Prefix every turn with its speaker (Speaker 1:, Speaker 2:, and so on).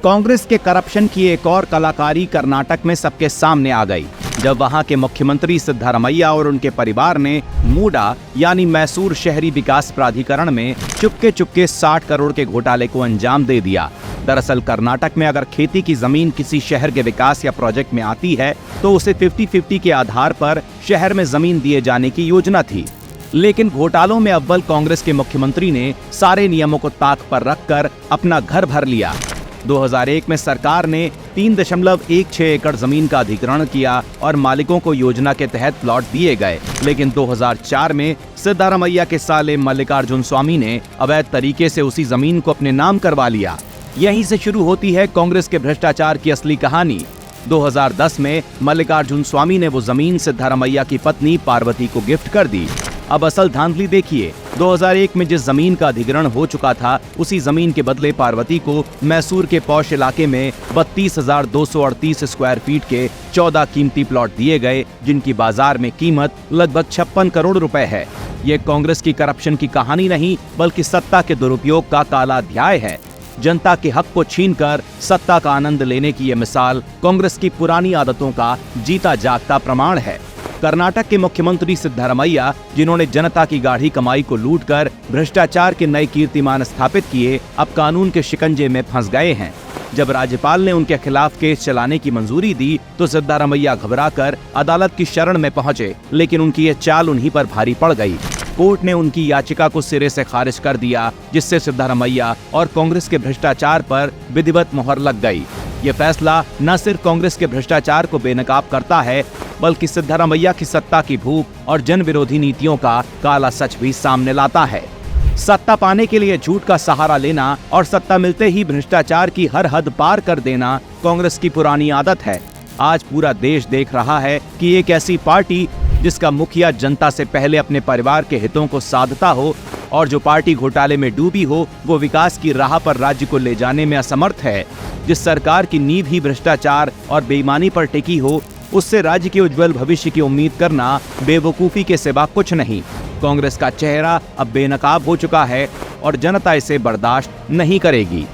Speaker 1: कांग्रेस के करप्शन की एक और कलाकारी कर्नाटक में सबके सामने आ गई, जब वहां के मुख्यमंत्री सिद्धारमैया और उनके परिवार ने मूडा यानी मैसूर शहरी विकास प्राधिकरण में चुपके चुपके 60 करोड़ के घोटाले को अंजाम दे दिया। दरअसल कर्नाटक में अगर खेती की जमीन किसी शहर के विकास या प्रोजेक्ट में आती है तो उसे 50-50 के आधार पर शहर में जमीन दिए जाने की योजना थी। लेकिन घोटालों में अव्वल कांग्रेस के मुख्यमंत्री ने सारे नियमों को ताक पर रखकर अपना घर भर लिया। 2001 में सरकार ने 3.16 एकड़ जमीन का अधिग्रहण किया और मालिकों को योजना के तहत प्लॉट दिए गए। लेकिन 2004 में सिद्धारमैया के साले मल्लिकार्जुन स्वामी ने अवैध तरीके से उसी जमीन को अपने नाम करवा लिया। यहीं से शुरू होती है कांग्रेस के भ्रष्टाचार की असली कहानी। 2010 में मल्लिकार्जुन स्वामी ने वो जमीन सिद्धारमैया की पत्नी पार्वती को गिफ्ट कर दी। अब असल धांधली देखिए। 2001 में जिस जमीन का अधिग्रहण हो चुका था, उसी जमीन के बदले पार्वती को मैसूर के पौष इलाके में 32,238 स्क्वायर फीट के 14 कीमती प्लॉट दिए गए, जिनकी बाजार में कीमत लगभग 56 करोड़ रुपए है। ये कांग्रेस की करप्शन की कहानी नहीं, बल्कि सत्ता के दुरुपयोग का काला अध्याय है। जनता के हक को छीनकर सत्ता का आनंद लेने की ये मिसाल कांग्रेस की पुरानी आदतों का जीता जागता प्रमाण है। कर्नाटक के मुख्यमंत्री सिद्धारमैया, जिन्होंने जनता की गाढ़ी कमाई को लूटकर भ्रष्टाचार के नए कीर्तिमान स्थापित किए, अब कानून के शिकंजे में फंस गए हैं। जब राज्यपाल ने उनके खिलाफ केस चलाने की मंजूरी दी तो सिद्धारमैया घबराकर अदालत की शरण में पहुंचे, लेकिन उनकी ये चाल उन्हीं पर भारी पड़ गई। कोर्ट ने उनकी याचिका को सिरे से खारिज कर दिया, जिससे सिद्धारमैया और कांग्रेस के भ्रष्टाचार पर विधिवत मोहर लग गई। ये फैसला न सिर्फ कांग्रेस के भ्रष्टाचार को बेनकाब करता है, बल्कि सिद्धारमैया की सत्ता की भूख और जन विरोधी नीतियों का काला सच भी सामने लाता है। सत्ता पाने के लिए झूठ का सहारा लेना और सत्ता मिलते ही भ्रष्टाचार की हर हद पार कर देना कांग्रेस की पुरानी आदत है। आज पूरा देश देख रहा है कि एक ऐसी पार्टी जिसका मुखिया जनता से पहले अपने परिवार के हितों को साधता हो और जो पार्टी घोटाले में डूबी हो, वो विकास की राह पर राज्य को ले जाने में असमर्थ है। जिस सरकार की नींव ही भ्रष्टाचार और बेईमानी पर टिकी हो, उससे राज्य के उज्जवल भविष्य की उम्मीद करना बेवकूफी के सिवा कुछ नहीं। कांग्रेस का चेहरा अब बेनकाब हो चुका है और जनता इसे बर्दाश्त नहीं करेगी।